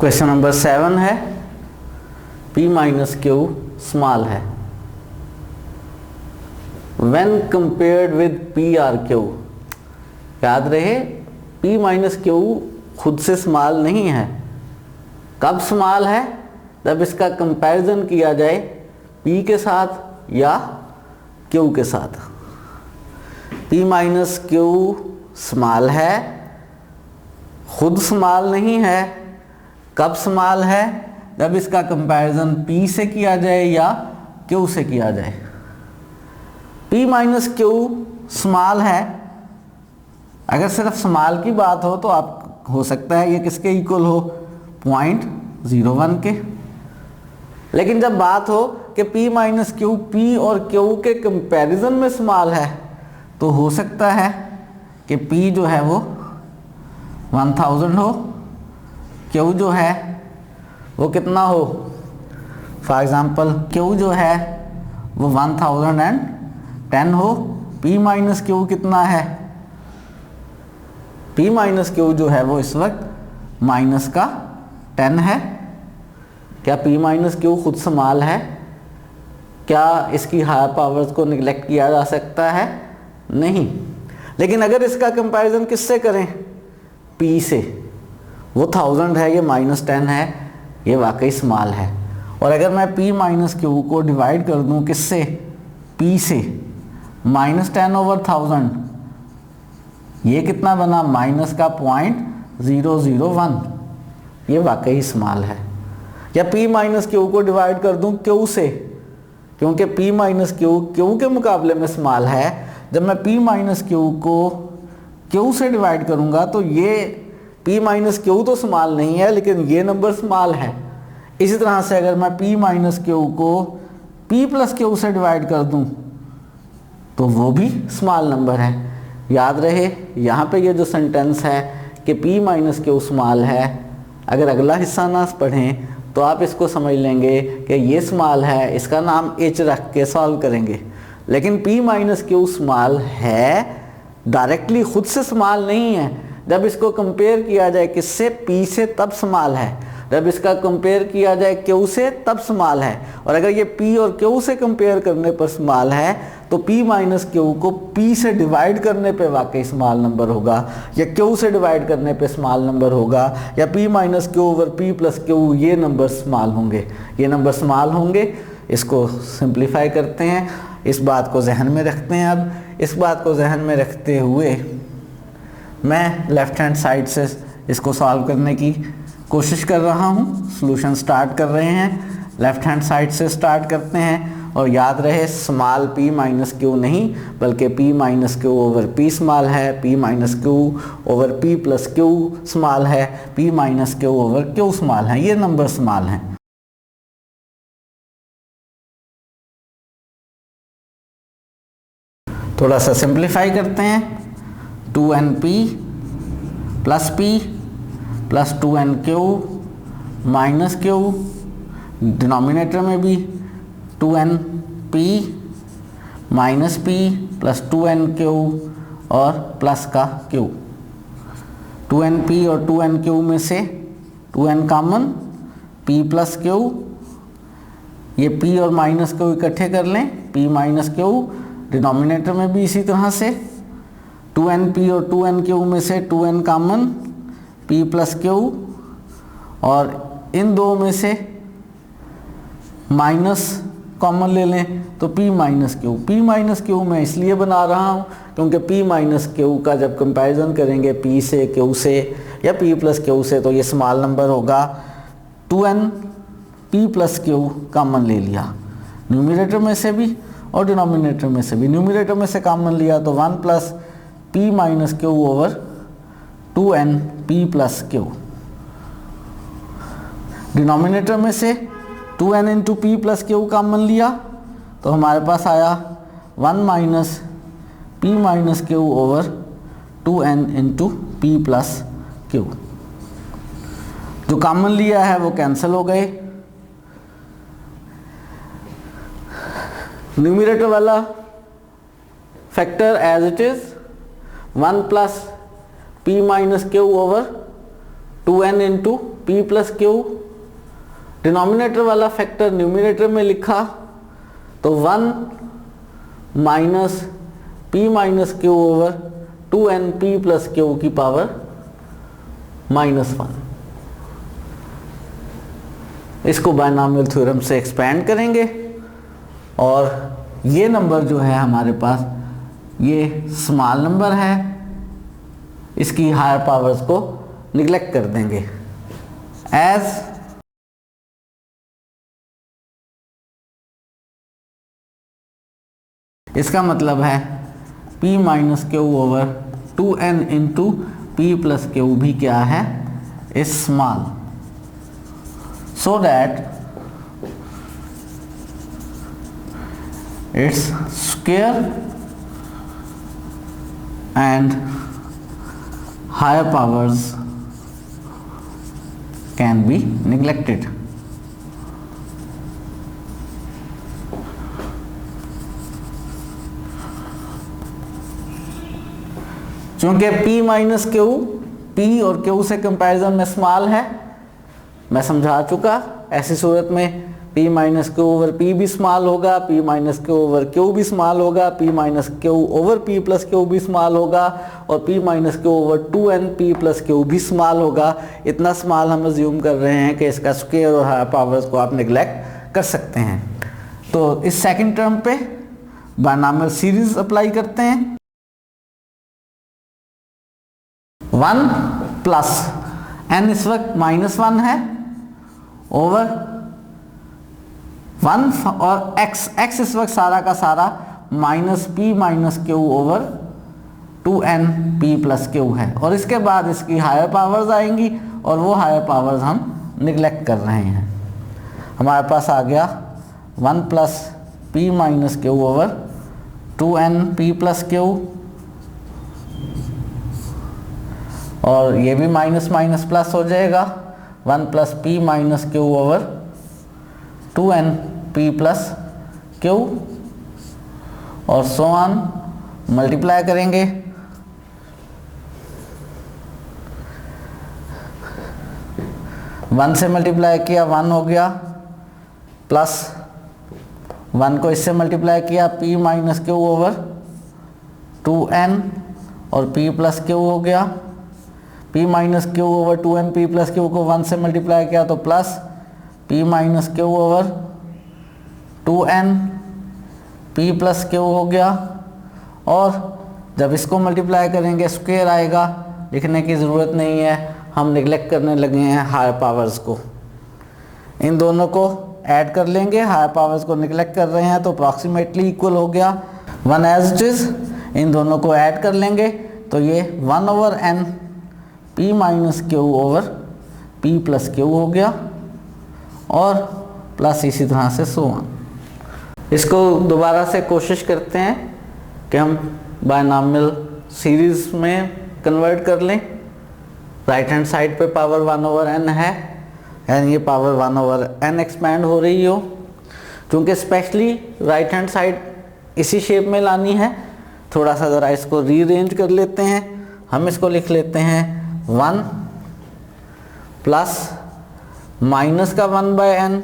Question number 7 है, P minus Q small है when compared with P are Q. याद रहे P माइनस क्यू खुद से स्मॉल नहीं है। कब स्मॉल है? जब इसका कंपैरिजन किया जाए P के साथ या Q के साथ। P माइनस क्यू स्मॉल है, खुद स्मॉल नहीं है। कब स्मॉल है? जब इसका कंपैरिजन P से किया जाए या Q से किया जाए। P माइनस क्यू स्मॉल है, अगर सिर्फ स्मॉल की बात हो तो आप हो सकता है ये किसके इक्वल हो, 0.01 के। लेकिन जब बात हो कि P माइनस क्यू P और Q के कंपैरिजन में स्मॉल है तो हो सकता है कि P जो है वो 1000 हो, Q जो है वो कितना हो, फॉर एग्जाम्पल Q जो है वो 1010 हो। P माइनस क्यू कितना है? P माइनस क्यू जो है वो इस वक्त माइनस का 10 है। क्या P माइनस क्यू खुद स्मॉल है? क्या इसकी हायर पावर्स को निगलेक्ट किया जा सकता है? नहीं। लेकिन अगर इसका कंपैरिजन किससे करें? P से, वो 1000 है, ये -10 है, ये वाकई स्मॉल है। और अगर मैं P माइनस क्यू को डिवाइड कर दूं किससे? P से, -10/1000, ये कितना बना? माइनस का 0.001, ये वाकई स्मॉल है। या P माइनस क्यू को डिवाइड कर दूं Q से, क्योंकि P माइनस क्यू Q के मुकाबले में स्मॉल है। जब मैं P माइनस क्यू को Q से डिवाइड करूंगा तो ये P माइनस क्यू तो स्मॉल नहीं है, लेकिन ये नंबर स्मॉल है। इसी तरह से अगर मैं P माइनस क्यू को P प्लस क्यू से डिवाइड कर दूं तो वो भी स्मॉल नंबर है। याद रहे यहाँ पे ये जो सेंटेंस है कि P माइनस क्यू स्मॉल है, अगर अगला हिस्सा ना पढ़ें तो आप इसको समझ लेंगे कि ये स्मॉल है, इसका नाम H रख के सॉल्व करेंगे। लेकिन P माइनस क्यू स्मॉल है, डायरेक्टली खुद से स्मॉल नहीं है। जब इसको कंपेयर किया जाए किससे? P से, तब स्मॉल है। जब इसका कंपेयर किया जाए Q से तब स्मॉल है। और अगर ये P और Q से कंपेयर करने पर स्मॉल है तो P माइनस क्यू को P से डिवाइड करने पे वाकई स्मॉल नंबर होगा, या Q से डिवाइड करने पे स्मॉल नंबर होगा, या P minus Q over P plus Q, ये नंबर स्मॉल होंगे, ये नंबर स्मॉल होंगे। इसको सिंप्लीफाई करते हैं, इस बात को जहन में रखते हैं। अब इस बात को जहन में रखते हुए मैं लेफ्ट हैंड साइड से इसको सॉल्व करने की कोशिश कर रहा हूँ। सॉल्यूशन स्टार्ट कर रहे हैं, लेफ्ट हैंड साइड से स्टार्ट करते हैं। और याद रहे स्मॉल P माइनस क्यू नहीं, बल्कि P minus Q over P small है, P minus Q over P plus Q small है, P minus Q over Q small है, ये नंबर स्मॉल हैं। थोड़ा सा सिंप्लीफाई करते हैं। 2nP plus P plus 2nQ minus Q, denominator में भी 2nP minus P plus 2nQ और प्लस का Q। 2nP और 2nQ में से 2n common, P plus Q, ये P और माइनस Q इकट्ठे कर लें, P माइनस Q। डिनोमिनेटर में भी इसी तरह से 2nP और 2nQ में से 2n common, P plus Q, और इन दो में से माइनस कॉमन ले लें तो P minus Q। P minus Q मैं इसलिए बना रहा हूँ क्योंकि P माइनस Q का जब कंपैरिजन करेंगे P से, Q से या P प्लस Q से तो ये स्मॉल नंबर होगा। 2n P plus Q common ले लिया न्यूमरेटर में से भी और डिनोमिनेटर में से भी। न्यूमरेटर में से कॉमन लिया तो 1 plus P minus Q over 2n P plus Q। Denominator में से 2n into P plus Q common लिया तो हमारे पास आया 1 minus P minus Q over 2n into P plus Q। जो कॉमन लिया है वो कैंसिल हो गए। न्यूमरेटर वाला factor as it is 1 plus P minus Q over 2n into p plus Q, denominator वाला फैक्टर न्यूमिनेटर में लिखा तो 1 minus p minus Q over 2n p plus Q की पावर -1। इसको बायनॉमियल थ्योरम से एक्सपेंड करेंगे और ये नंबर जो है हमारे पास ये स्मॉल नंबर है, इसकी हायर पावर्स को निगलेक्ट कर देंगे। एज इसका मतलब है p minus Q over 2n into p plus Q भी क्या है, is small, so that its square and higher powers can be neglected। चूंकि p माइनस क्यू p और q से कंपैरिजन में स्मॉल है, मैं समझा चुका, ऐसी सूरत में p minus Q over p भी स्मॉल होगा, p minus Q over q भी स्मॉल होगा, p minus Q over p plus Q भी स्मॉल होगा और p minus Q over 2n p plus Q भी स्मॉल होगा। इतना स्मॉल हम अज्यूम कर रहे हैं कि इसका स्क्वायर और हायर पावर्स को आप निगलेक्ट कर सकते हैं। तो इस सेकंड टर्म पे बायनॉमियल सीरीज अप्लाई करते हैं। 1 प्लस n इस वक्त -1 है ओवर 1 और x इस वक्त सारा का सारा minus p minus Q over 2n p plus Q है और इसके बाद इसकी हायर पावर्स आएंगी और वो हायर पावर्स हम निगलेक्ट कर रहे हैं। हमारे पास आ गया 1 plus p minus Q over 2n p plus Q और ये भी माइनस माइनस प्लस हो जाएगा, 1 plus p minus Q over 2n p plus Q और सो ऑन, मल्टीप्लाई करेंगे। वन से मल्टीप्लाई किया 1 हो गया, प्लस 1 को इससे मल्टीप्लाई किया p minus Q over 2n और p प्लस क्यू हो गया, p minus Q over 2n p plus Q को 1 से मल्टीप्लाई किया तो plus p minus Q over 2n p plus Q हो गया और जब इसको मल्टीप्लाई करेंगे स्क्वायर आएगा, लिखने की ज़रूरत नहीं है, हम निगलेक्ट करने लगे हैं हायर पावर्स को। इन दोनों को ऐड कर लेंगे, हायर पावर्स को निगलेक्ट कर रहे हैं तो अप्रॉक्सीमेटली इक्वल हो गया 1 एज इट इज़। इन दोनों को ऐड कर लेंगे तो ये 1 over n p minus Q over p plus Q हो गया और प्लस इसी तरह से सो ऑन। इसको दोबारा से कोशिश करते हैं कि हम बायनॉमियल सीरीज में कन्वर्ट कर लें। राइट हैंड साइड पे पावर 1 ओवर n है एंड ये पावर 1 ओवर n एक्सपैंड हो रही हो, क्योंकि स्पेशली राइट हैंड साइड इसी शेप में लानी है। थोड़ा सा ज़रा इसको रीअरेंज कर लेते हैं, हम इसको लिख लेते हैं 1 प्लस माइनस का 1/n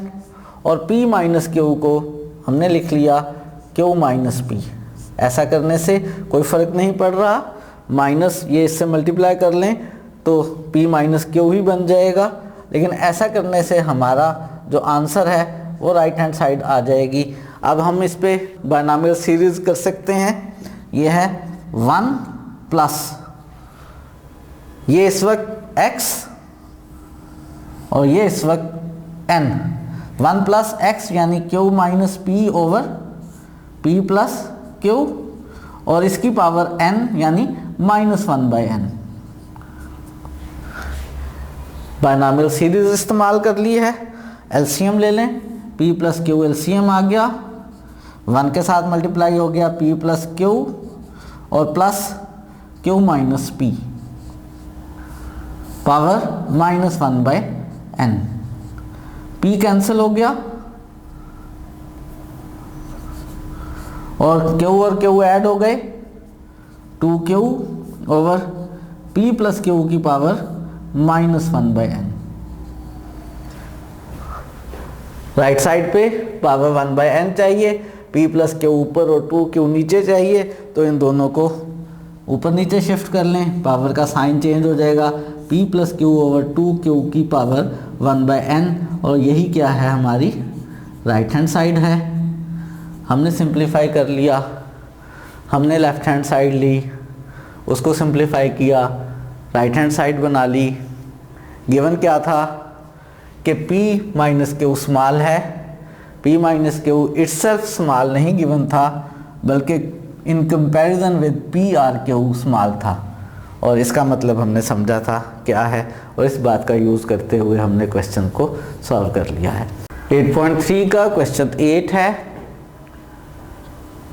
और p माइनस क्यू को हमने लिख लिया q माइनस p। ऐसा करने से कोई फ़र्क नहीं पड़ रहा, माइनस ये इससे मल्टीप्लाई कर लें तो p माइनस क्यू ही बन जाएगा, लेकिन ऐसा करने से हमारा जो आंसर है वो राइट हैंड साइड आ जाएगी। अब हम इस पे बायनॉमियल सीरीज कर सकते हैं। ये है 1 प्लस ये इस वक्त x और ये इस वक्त n, 1 प्लस x यानी q minus p over p plus q और इसकी पावर n यानी -1/n। बायनॉमियल सीरीज इस्तेमाल कर ली है, एलसीएम ले लें, p प्लस क्यू एलसीएम आ गया, 1 के साथ मल्टीप्लाई हो गया p प्लस क्यू और plus q minus p power -1/n। p cancel हो गया और q और q ऐड हो गए, 2q over p plus q की पावर -1/n। राइट साइड पे पावर 1/n चाहिए, p प्लस क्यू ऊपर और 2q नीचे चाहिए, तो इन दोनों को ऊपर नीचे शिफ्ट कर लें, पावर का साइन चेंज हो जाएगा, p plus Q over 2q की पावर 1/n, और यही क्या है हमारी राइट हैंड साइड है। हमने सिंप्लीफाई कर लिया, हमने लेफ्ट हैंड साइड ली, उसको सिंप्लीफाई किया, राइट हैंड साइड बना ली। गिवन क्या था कि p माइनस क्यू स्मॉल है, p minus q itself small नहीं गिवन था, बल्कि in comparison with p are q small था, और इसका मतलब हमने समझा था क्या है, और इस बात का यूज़ करते हुए हमने क्वेश्चन को सॉल्व कर लिया है। 8.3 का क्वेश्चन 8 है।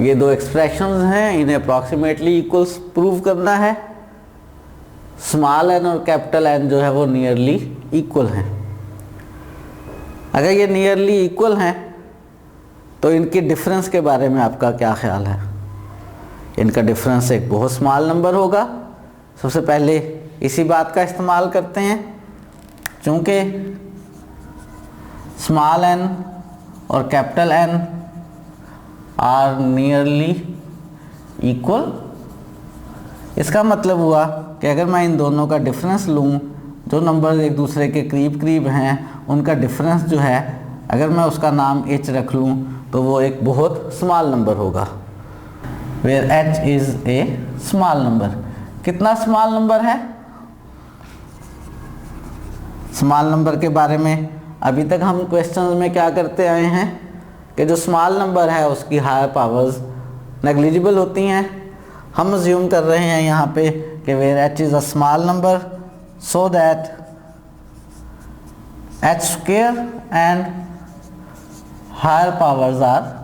ये दो एक्सप्रेशंस हैं, इन्हें अप्रॉक्सीमेटली इक्वल्स प्रूव करना है। स्मॉल एन और कैपिटल एन जो है वो नियरली इक्वल हैं। अगर ये नियरली इक्वल हैं तो इनके डिफरेंस के बारे में आपका क्या ख्याल है? इनका डिफरेंस एक बहुत स्मॉल नंबर होगा। सबसे पहले इसी बात का इस्तेमाल करते हैं, चूँकि स्मॉल एन और capital n are nearly equal. इसका मतलब हुआ कि अगर मैं इन दोनों का डिफरेंस लूँ, जो नंबर एक दूसरे के करीब करीब हैं उनका डिफरेंस जो है, अगर मैं उसका नाम h रख लूँ तो वो एक बहुत स्मॉल नंबर होगा, where h is a small number. कितना स्मॉल नंबर है? स्मॉल नंबर के बारे में अभी तक हम क्वेश्चंस में क्या करते आए हैं कि जो स्मॉल नंबर है उसकी हायर पावर्स नेग्लिजिबल होती हैं। हम अज्यूम कर रहे हैं यहाँ पे कि where h is a small number, so that h square and higher powers are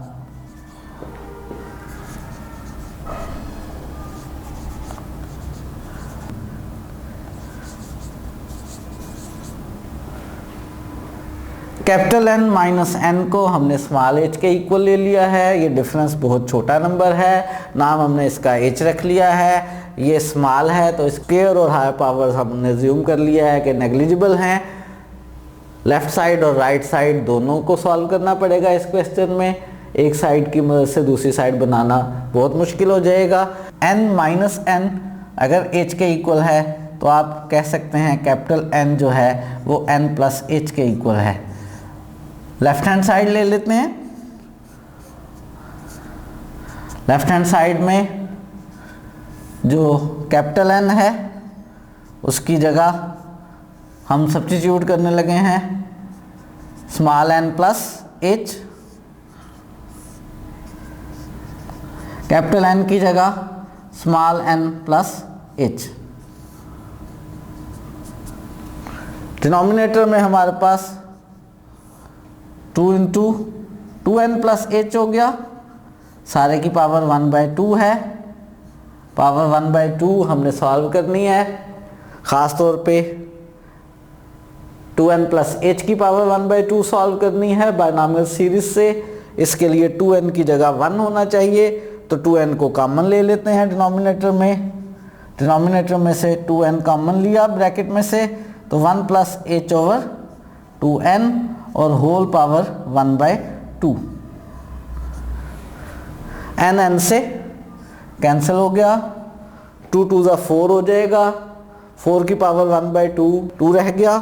capital N minus n को हमने स्मॉल h के इक्वल ले लिया है। ये डिफरेंस बहुत छोटा नंबर है, नाम हमने इसका h रख लिया है। ये स्मॉल है तो स्क्वायर और हायर पावर्स हमने ज्यूम कर लिया है कि नेग्लिजिबल हैं। लेफ़्ट साइड और राइट साइड दोनों को सॉल्व करना पड़ेगा इस क्वेश्चन में। एक साइड की मदद से दूसरी साइड बनाना बहुत मुश्किल हो जाएगा। n माइनस n अगर h के इक्वल है तो आप कह सकते हैं कैपिटल N जो है वो n प्लस h के इक्वल है। लेफ्ट हैंड साइड ले लेते हैं। लेफ्ट हैंड साइड में जो कैपिटल N है उसकी जगह हम सब्स्टिट्यूट करने लगे हैं small n plus h। Capital N की जगह small n plus h। Denominator में हमारे पास 2 इंटू 2n प्लस h हो गया, सारे की पावर 1/2 है। पावर 1/2 हमने सॉल्व करनी है, ख़ास तौर पे 2n प्लस h की पावर 1/2 सॉल्व करनी है बायनॉमियल सीरीज से। इसके लिए 2n की जगह 1 होना चाहिए, तो 2n को कॉमन ले लेते हैं डिनोमिनेटर में। डिनोमिनेटर में से 2n कॉमन लिया ब्रैकेट में से, तो 1 प्लस h ओवर 2n और होल पावर 1/2। n से कैंसिल हो गया, 2 2 ज़ा 4 हो जाएगा, 4 की पावर 1/2 2 रह गया,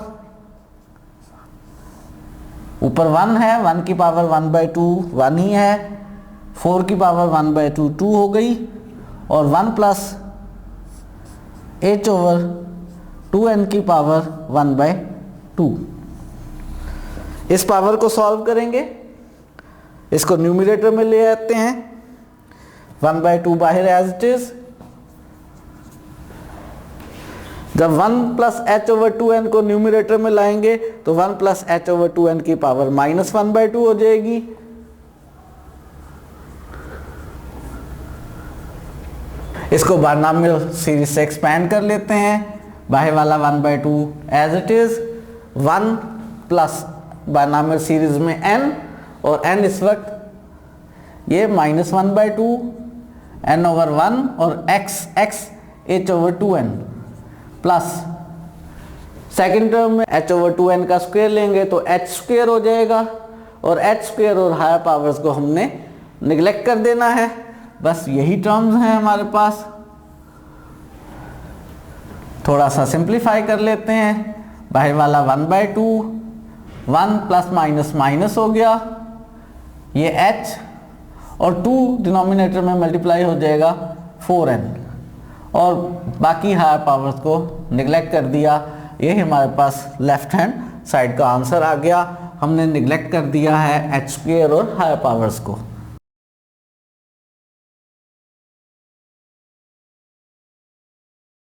ऊपर 1 है, 1 की पावर 1/2 1 ही है, 4 की पावर 1/2 2 हो गई, और 1 प्लस h ओवर 2n की पावर 1/2। इस पावर को सॉल्व करेंगे, इसको न्यूमरेटर में ले आते हैं, 1/2 बाहर एज इट इज। जब 1 प्लस h ओवर 2n को न्यूमरेटर में लाएंगे तो 1 प्लस h ओवर 2n की पावर माइनस 1/2 हो जाएगी। इसको बायनॉमियल सीरीज से एक्सपेंड कर लेते हैं, बाहर वाला 1/2 as it is, 1 plus binomial series में n, और n इस वक्त ये माइनस 1/2, n ओवर 1 और x h over 2n plus second term में h ओवर 2n का स्क्वायर लेंगे तो h स्क्वायर हो जाएगा, और एच स्क्वायर और हायर पावर्स को हमने निगलेक्ट कर देना है। बस यही टर्म्स हैं हमारे पास। थोड़ा सा सिंप्लीफाई कर लेते हैं। बाहर वाला 1/2, 1 प्लस माइनस माइनस हो गया, ये h और 2 डिनोमिनेटर में मल्टीप्लाई हो जाएगा 4n, और बाकी हायर पावर्स को निगलेक्ट कर दिया। ये हमारे पास लेफ्ट हैंड साइड का आंसर आ गया। हमने निगलेक्ट कर दिया है एच स्क्वायर और हायर पावर्स को।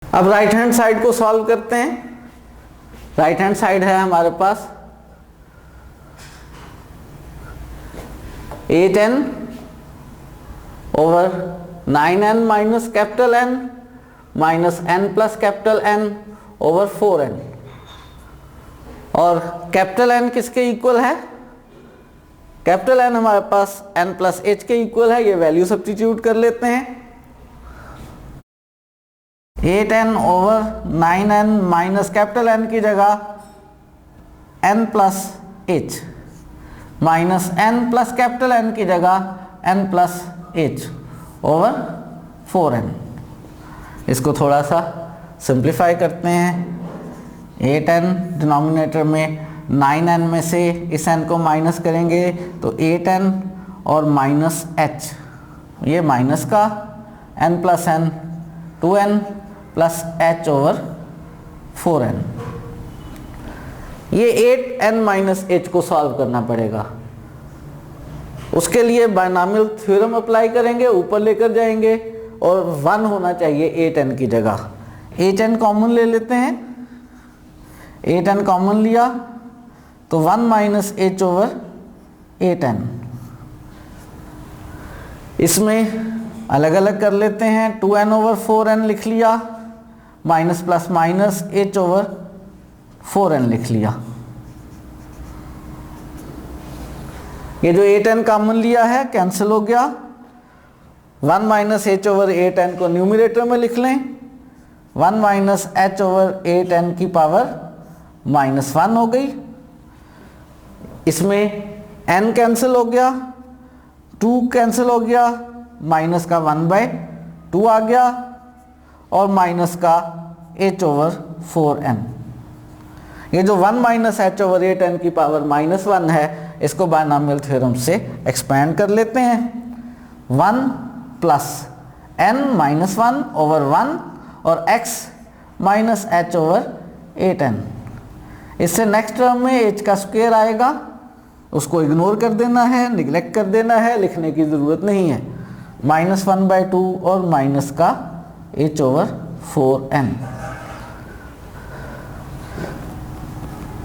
अब राइट हैंड साइड को सॉल्व करते हैं। राइट हैंड साइड है हमारे पास 8n over 9n minus capital N minus n plus capital N over 4n, और कैपिटल N किसके इक्वल है? कैपिटल N हमारे पास n प्लस h के इक्वल है। ये वैल्यू सब्स्टिट्यूट कर लेते हैं। 8n over 9n minus capital N की जगह n plus h minus n plus capital N की जगह n plus h over 4n। इसको थोड़ा सा सिंप्लीफाई करते हैं। 8n डिनोमिनेटर में 9n में से इस n को माइनस करेंगे तो 8n और माइनस h, ये माइनस का n plus n 2n plus h over 4n। ये 8n माइनस h को सॉल्व करना पड़ेगा। उसके लिए बायनॉमियल थ्योरम अप्लाई करेंगे, ऊपर लेकर जाएंगे और 1 होना चाहिए 8n की जगह। 8n कॉमन ले लेते हैं। 8n कॉमन लिया तो 1 माइनस h ओवर 8n। इसमें अलग अलग कर लेते हैं। 2n ओवर 4n लिख लिया, minus plus minus h over 4n लिख लिया। ये जो 8n कॉमन लिया है कैंसिल हो गया। 1 माइनस h ओवर 8n को न्यूमरेटर में लिख लें। 1 माइनस h ओवर 8n की पावर माइनस 1 हो गई। इसमें n कैंसिल हो गया, 2 कैंसिल हो गया, माइनस का 1/2 आ गया और माइनस का h ओवर 4n। ये जो 1 माइनस h ओवर 8n की पावर माइनस 1 है, इसको बायनॉमियल थ्योरम से एक्सपेंड कर लेते हैं। 1 प्लस n माइनस 1 ओवर 1 और x minus h over 8n। इससे नेक्स्ट टर्म में h का स्क्वायर आएगा, उसको इग्नोर कर देना है, निगलेक्ट कर देना है, लिखने की ज़रूरत नहीं है। माइनस 1/2 और माइनस का h over 4n।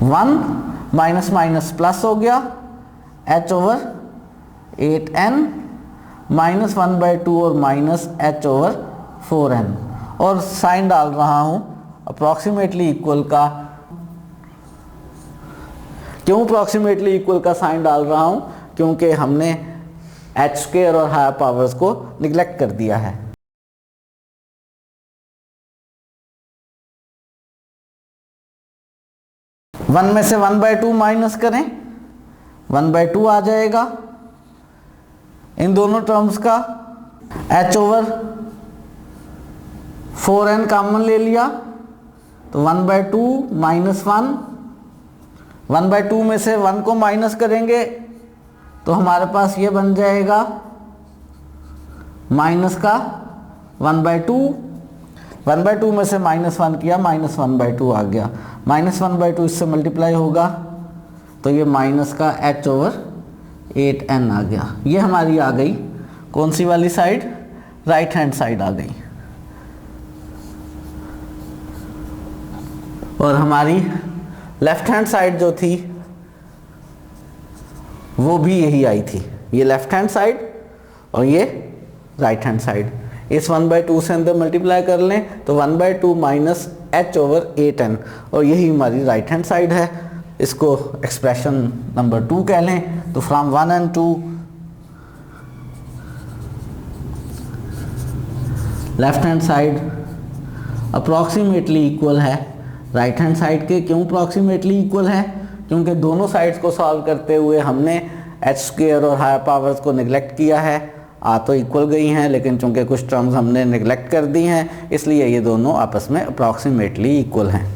1 minus minus plus हो गया, h ओवर 8n माइनस 1/2 और माइनस h ओवर 4n, और साइन डाल रहा हूँ अप्रॉक्सीमेटली इक्वल का। क्यों अप्रॉक्सीमेटली इक्वल का साइन डाल रहा हूँ? क्योंकि हमने h स्क्वायर और हायर पावर्स को निगलेक्ट कर दिया है। वन में से 1/2 माइनस करें, 1/2 आ जाएगा। इन दोनों टर्म्स का h ओवर 4n कॉमन ले लिया तो 1/2 माइनस 1, 1/2 में से 1 को माइनस करेंगे तो हमारे पास ये बन जाएगा माइनस का 1/2। 1/2 में से माइनस 1 किया, माइनस 1/2 आ गया। माइनस 1/2 इससे मल्टीप्लाई होगा तो ये माइनस का h ओवर 8n आ गया। ये हमारी आ गई कौन सी वाली साइड? राइट हैंड साइड आ गई। और हमारी लेफ्ट हैंड साइड जो थी वो भी यही आई थी। ये लेफ्ट हैंड साइड और ये राइट हैंड साइड। इस 1/2 से अंदर मल्टीप्लाई कर लें तो 1/2 माइनस h ओवर 8n, और यही हमारी राइट हैंड साइड है। इसको एक्सप्रेशन नंबर 2 कह लें। तो from 1 and 2 left hand side approximately equal है राइट हैंड साइड के। क्यों अप्रॉक्सीमेटली इक्वल है? क्योंकि दोनों साइड्स को सॉल्व करते हुए हमने एच स्क्वायर और हायर पावर्स को निगलेक्ट किया है, आ तो इक्वल गई हैं लेकिन चूंकि कुछ टर्म्स हमने निगलेक्ट कर दी हैं इसलिए ये दोनों आपस में अप्रॉक्सीमेटली इक्वल हैं।